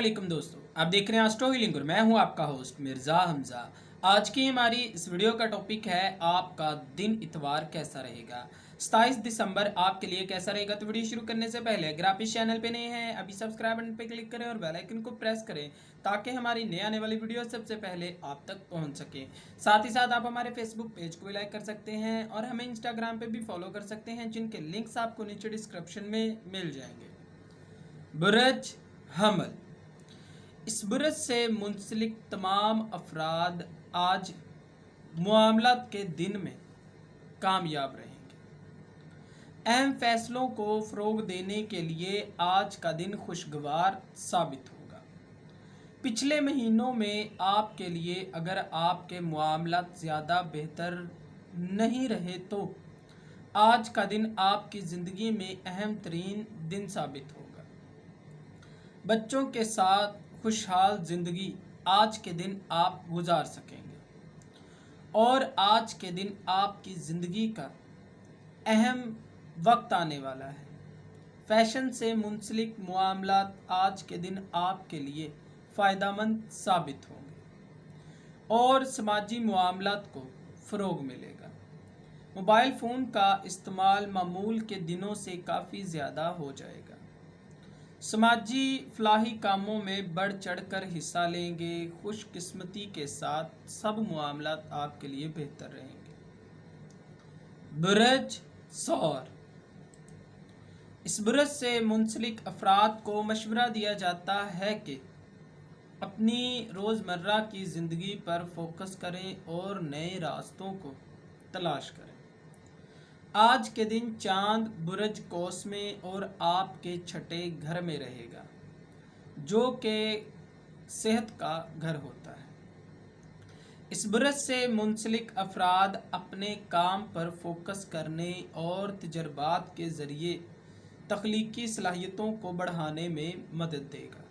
वालेकुम दोस्तों, आप देख रहे हैं एस्ट्रो हीलिंग और मैं हूं आपका होस्ट मिर्ज़ा हमज़ा। आज की हमारी इस वीडियो का टॉपिक है आपका दिन इतवार कैसा रहेगा। 27 दिसंबर आपके लिए कैसा रहेगा। तो वीडियो शुरू करने से पहले अगर आप इस चैनल पे नए हैं अभी सब्सक्राइब बटन पे क्लिक करें और बेल आइकन को प्रेस करें ताकि हमारी नए आने वाली वीडियो सबसे पहले आप तक पहुँच सके। साथ ही साथ आप हमारे फेसबुक पेज को भी लाइक कर सकते हैं और हमें इंस्टाग्राम पर भी फॉलो कर सकते हैं, जिनके लिंक्स आपको नीचे डिस्क्रिप्शन में मिल जाएंगे। बुरज हमल, इस बुरज से मुंसलिक तमाम अफराद आज मामलात के दिन में कामयाब रहेंगे। अहम फैसलों को फ़रोग देने के लिए आज का दिन खुशगवार साबित होगा। पिछले महीनों में आपके लिए अगर आपके मामलात ज़्यादा बेहतर नहीं रहे तो आज का दिन आपकी ज़िंदगी में अहम तरीन दिन साबित होगा। बच्चों के साथ खुशहाल ज़िंदगी आज के दिन आप गुजार सकेंगे और आज के दिन आपकी ज़िंदगी का अहम वक्त आने वाला है। फैशन से मुंसलिक मामलात आज के दिन आपके लिए फ़ायदेमंद साबित होंगे और समाजी मामलात को फ़रोग मिलेगा। मोबाइल फ़ोन का इस्तेमाल मामूल के दिनों से काफ़ी ज़्यादा हो जाएगा। समाजी फलाही कामों में बढ़ चढ़कर हिस्सा लेंगे। खुशकिस्मती के साथ सब मामलात आपके लिए बेहतर रहेंगे। बुरज सौर, इस बुरज से मुंसलिक अफराद को मशवरा दिया जाता है कि अपनी रोज़मर्रा की ज़िंदगी पर फोकस करें और नए रास्तों को तलाश करें। आज के दिन चांद बुरज कौस में और आपके छठे घर में रहेगा, जो कि सेहत का घर होता है। इस बुरज से मुंसलिक अफराद अपने काम पर फोकस करने और तजर्बात के ज़रिए तख्लीकी सलाहियतों को बढ़ाने में मदद देगा।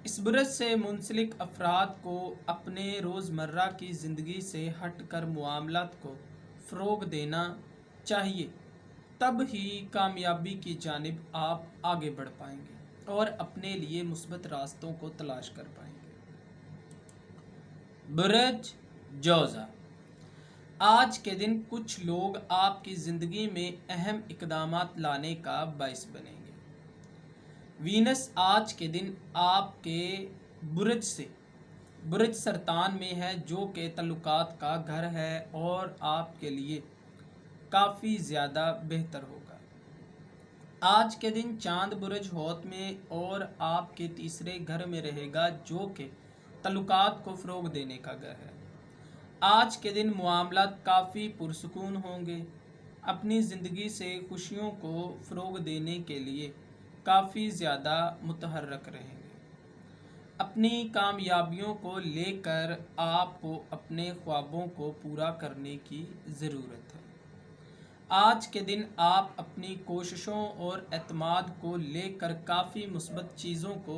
इस बुरज से मुंसलिक अफराद को अपने रोज़मर्रा की ज़िंदगी से हट कर मामलात को फ़रोग देना चाहिए, तब ही कामयाबी की जानिब आप आगे बढ़ पाएंगे और अपने लिए मुस्बत रास्तों को तलाश कर पाएंगे। बुरज जौज़ा, आज के दिन कुछ लोग आपकी ज़िंदगी में अहम इक़दामात लाने का बाइस बनेंगे। वीनस आज के दिन आपके बुरज से बुरज सरतान में है, जो कि तल्लुकात का घर है और आपके लिए काफ़ी ज़्यादा बेहतर होगा। आज के दिन चांद बुरज हौत में और आपके तीसरे घर में रहेगा, जो कि तल्लुकात को फ़रोग देने का घर है। आज के दिन मामलात काफ़ी पुरसुकून होंगे। अपनी ज़िंदगी से खुशियों को फ़रोग देने के लिए काफ़ी ज़्यादा मुतहर्रक रहेंगे। अपनी कामयाबियों को लेकर आपको अपने ख्वाबों को पूरा करने की ज़रूरत है। आज के दिन आप अपनी कोशिशों और एतमाद को लेकर काफ़ी मुस्बत चीज़ों को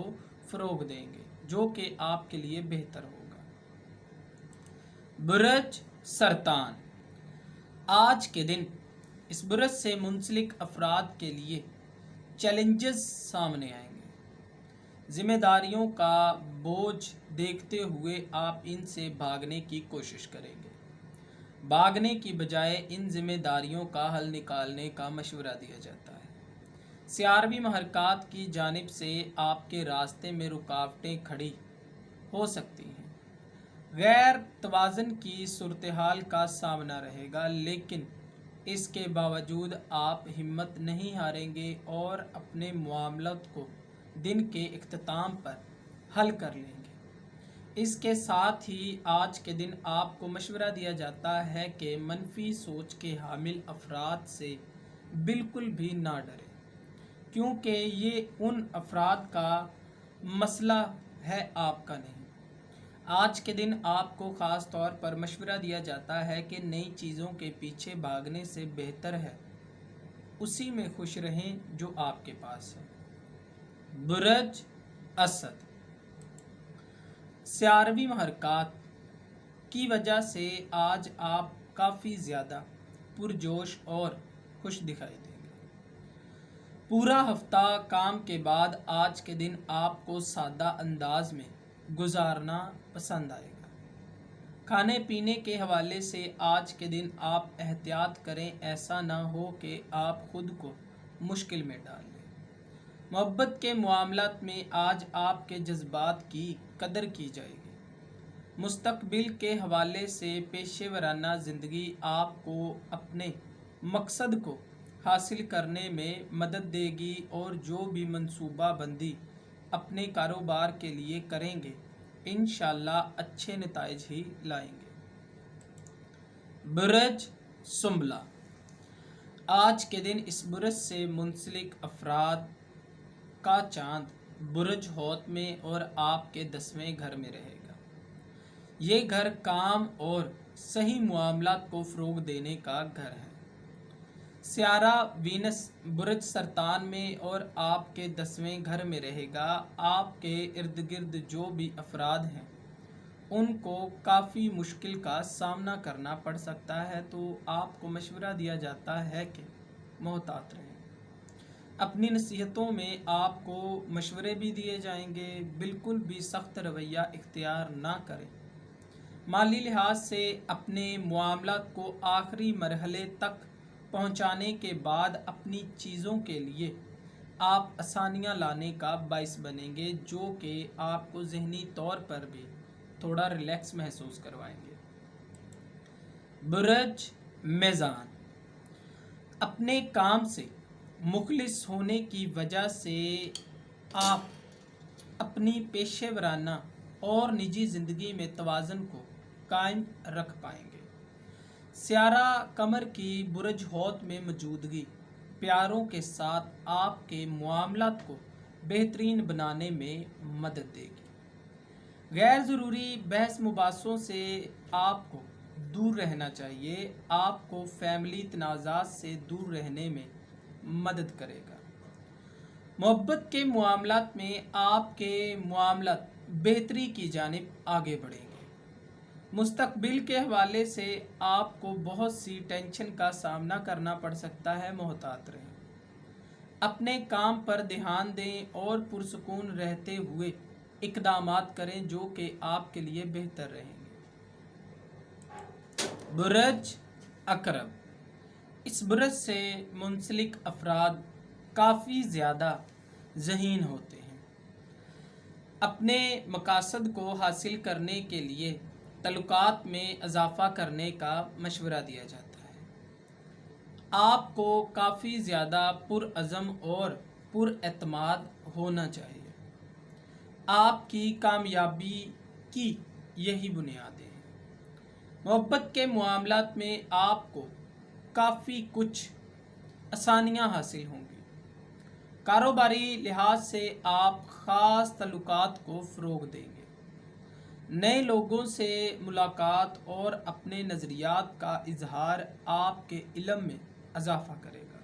फ़रोग देंगे, जो कि आपके लिए बेहतर होगा। बुरज सरतान, आज के दिन इस बुरज से मुंसलिक अफराद के लिए चैलेंजेस सामने आएंगे। ज़िम्मेदारियों का बोझ देखते हुए आप इनसे भागने की कोशिश करेंगे। भागने की बजाय इन ज़िम्मेदारियों का हल निकालने का मशवरा दिया जाता है। सियारवी महरकात की जानिब से आपके रास्ते में रुकावटें खड़ी हो सकती हैं। गैर तवाज़न की सूरत हाल का सामना रहेगा, लेकिन इसके बावजूद आप हिम्मत नहीं हारेंगे और अपने मामलात को दिन के इख्तिताम पर हल कर लेंगे। इसके साथ ही आज के दिन आपको मशवरा दिया जाता है कि मनफी सोच के हामिल अफराद से बिल्कुल भी ना डरें, क्योंकि ये उन अफराद का मसला है, आपका नहीं। आज के दिन आपको ख़ास तौर पर मशवरा दिया जाता है कि नई चीज़ों के पीछे भागने से बेहतर है उसी में खुश रहें जो आपके पास है। बुरज असद, सियारवी महरकात की वजह से आज आप काफ़ी ज़्यादा पुरजोश और खुश दिखाई देंगे। पूरा हफ्ता काम के बाद आज के दिन आपको सादा अंदाज में गुजारना पसंद आएगा। खाने पीने के हवाले से आज के दिन आप एहतियात करें, ऐसा ना हो कि आप खुद को मुश्किल में डाल लें। मोहब्बत के मामलात में आज आपके जज्बात की कदर की जाएगी। मुस्तकबिल के हवाले से पेशेवराना ज़िंदगी आपको अपने मकसद को हासिल करने में मदद देगी और जो भी मंसूबा बंदी अपने कारोबार के लिए करेंगे इंशाल्लाह अच्छे नताइज ही लाएंगे। बुरज सुंबला, आज के दिन इस बुरज से मुंसलिक अफराद का चांद बुरज हौत में और आपके 10वें घर में रहेगा। ये घर काम और सही मामलात को फ़रोग देने का घर है। सियारा वीनस बुरज सरतान में और आपके 10वें घर में रहेगा। आपके इर्द गिर्द जो भी अफराद हैं उनको काफ़ी मुश्किल का सामना करना पड़ सकता है, तो आपको मशवरा दिया जाता है कि मोहतात रहें। अपनी नसीहतों में आपको मशवरे भी दिए जाएंगे, बिल्कुल भी सख्त रवैया इख्तियार ना करें। माली लिहाज से अपने मामलात को आखिरी मरहले तक पहुंचाने के बाद अपनी चीज़ों के लिए आप आसानियां लाने का बाइस बनेंगे, जो कि आपको ज़हनी तौर पर भी थोड़ा रिलैक्स महसूस करवाएंगे। बुरज मेज़ान, अपने काम से मुखलिस होने की वजह से आप अपनी पेशेवराना और निजी ज़िंदगी में तवाज़ुन को कायम रख पाएंगे। सियारा कमर की बुरज हौत में मौजूदगी प्यारों के साथ आपके मामलात को बेहतरीन बनाने में मदद देगी। गैर ज़रूरी बहस मुबासों से आपको दूर रहना चाहिए, आपको फैमिली तनाज़ात से दूर रहने में मदद करेगा। मोहब्बत के मामलात में आपके मामलात बेहतरी की जानिब आगे बढ़ेंगे। मुस्तकबिल के हवाले से आपको बहुत सी टेंशन का सामना करना पड़ सकता है, मोहतात रहें। अपने काम पर ध्यान दें और पुरसुकून रहते हुए इक़दामात करें जो कि आपके लिए बेहतर रहेंगे। बुरज अकरब, इस बुरज से मुंसलिक अफराद काफ़ी ज़्यादा ज़हीन होते हैं। अपने मकासद को हासिल करने के लिए तल्लुकात में इजाफ़ा करने का मशवरा दिया जाता है। आपको काफ़ी ज़्यादा पुरअज़म और पुरएतमाद होना चाहिए। आपकी कामयाबी की यही बुनियादें हैं। मोहब्बत के मामलात में आपको काफ़ी कुछ आसानियाँ हासिल होंगी। कारोबारी लिहाज से आप ख़ास तल्लुकात को फ़रोग़ देंगे। नए लोगों से मुलाकात और अपने नज़रियात का इजहार आपके इल्म में इजाफ़ा करेगा।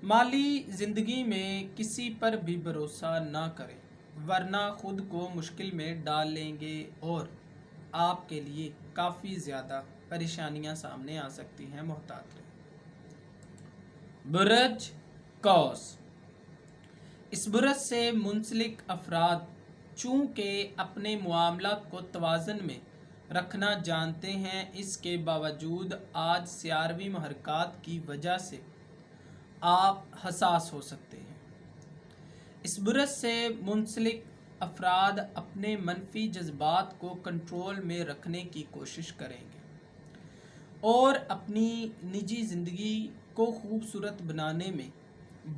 माली ज़िंदगी में किसी पर भी भरोसा ना करें, वरना ख़ुद को मुश्किल में डाल लेंगे और आपके लिए काफ़ी ज़्यादा परेशानियां सामने आ सकती हैं, मोहतात रहें। बुरज कौस, इस बुरज से मुंसलिक अफराद चूँकि अपने मामलात को तवाज़ुन में रखना जानते हैं, इसके बावजूद आज सियारवी महरकात की वजह से आप हसास हो सकते हैं। इस बुरज से मुंसलिक अफराद अपने मनफी जज्बात को कंट्रोल में रखने की कोशिश करेंगे और अपनी निजी ज़िंदगी को खूबसूरत बनाने में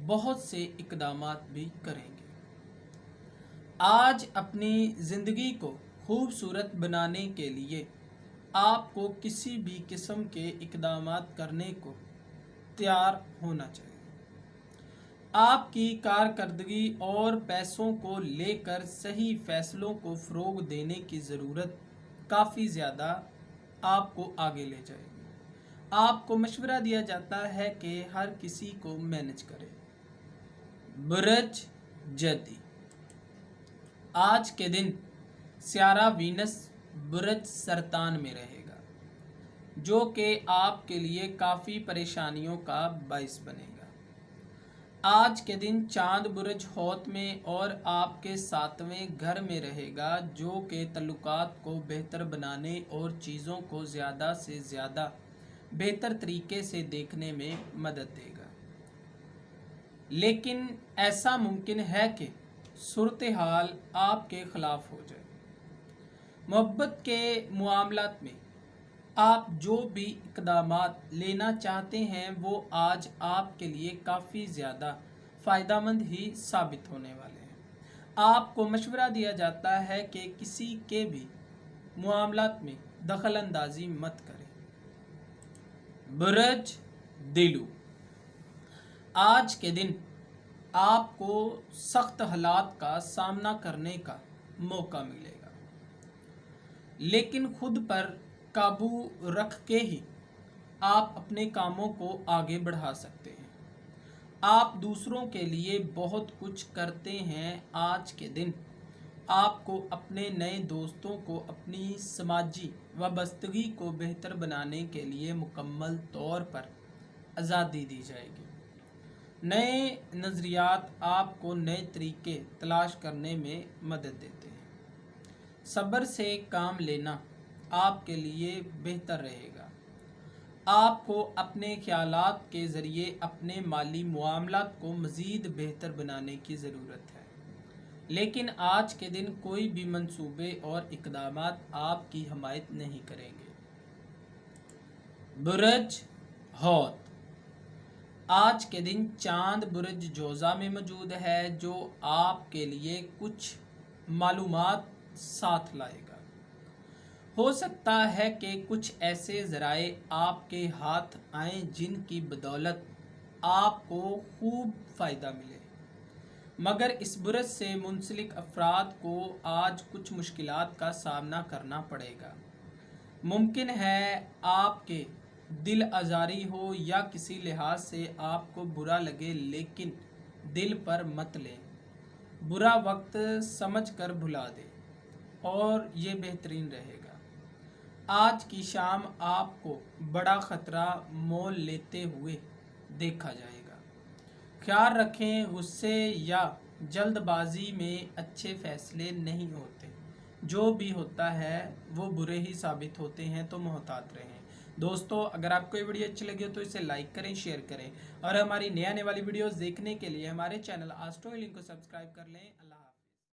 बहुत से इक़दामात भी करेंगे। आज अपनी ज़िंदगी को खूबसूरत बनाने के लिए आपको किसी भी किस्म के इक़दामात करने को तैयार होना चाहिए। आपकी कारकर्दगी और पैसों को लेकर सही फ़ैसलों को फ़रोग़ देने की ज़रूरत काफ़ी ज़्यादा आपको आगे ले जाएगी। आपको मशवरा दिया जाता है कि हर किसी को मैनेज करें। बुरज जदी, आज के दिन सियारा वीनस बुरज सरतान में रहेगा, जो कि आपके लिए काफ़ी परेशानियों का बाइस बनेगा। आज के दिन चांद बुर्ज हौत में और आपके 7वें घर में रहेगा, जो कि तल्लुकात को बेहतर बनाने और चीज़ों को ज़्यादा से ज़्यादा बेहतर तरीके से देखने में मदद देगा। लेकिन ऐसा मुमकिन है कि सूरत हाल आपके ख़िलाफ़ हो जाए। मोहब्बत के मामलात में आप जो भी इक़दामात लेना चाहते हैं वो आज आपके लिए काफ़ी ज़्यादा फ़ायदेमंद ही साबित होने वाले हैं। आपको मशवरा दिया जाता है कि किसी के भी मामलात में दखल अंदाज़ी मत करें। बुर्ज दिलू, आज के दिन आपको सख्त हालात का सामना करने का मौका मिलेगा, लेकिन खुद पर काबू रख के ही आप अपने कामों को आगे बढ़ा सकते हैं। आप दूसरों के लिए बहुत कुछ करते हैं। आज के दिन आपको अपने नए दोस्तों को अपनी समाजी वाबस्तगी को बेहतर बनाने के लिए मुकम्मल तौर पर आज़ादी दी जाएगी। नए नज़रियात आपको नए तरीके तलाश करने में मदद देते हैं। सब्र से काम लेना आपके लिए बेहतर रहेगा। आपको अपने ख्यालात के ज़रिए अपने माली मामलात को मज़ीद बेहतर बनाने की ज़रूरत है, लेकिन आज के दिन कोई भी मंसूबे और इक़दामात आपकी हमायत नहीं करेंगे। बुर्ज हौत, आज के दिन चांद बुर्ज जोज़ा में मौजूद है, जो आपके लिए कुछ मालूमात साथ लाएगा। हो सकता है कि कुछ ऐसे ज़राए आपके हाथ आएँ जिनकी बदौलत आपको खूब फ़ायदा मिले, मगर इस बुर्ज से मुंसलिक अफराद को आज कुछ मुश्किलात का सामना करना पड़ेगा। मुमकिन है आपके दिल आज़ारी हो या किसी लिहाज से आपको बुरा लगे, लेकिन दिल पर मत लें। बुरा वक्त समझ कर भुला दें और ये बेहतरीन रहेगा। आज की शाम आपको बड़ा ख़तरा मोल लेते हुए देखा जाएगा। ख्याल रखें, गुस्से या जल्दबाजी में अच्छे फ़ैसले नहीं होते। जो भी होता है वो बुरे ही साबित होते हैं, तो मोहतात रहें। दोस्तों, अगर आपको ये वीडियो अच्छी लगी हो तो इसे लाइक करें, शेयर करें और हमारी नए आने वाली वीडियोस देखने के लिए हमारे चैनल एस्ट्रो हीलिंग को सब्सक्राइब कर लें।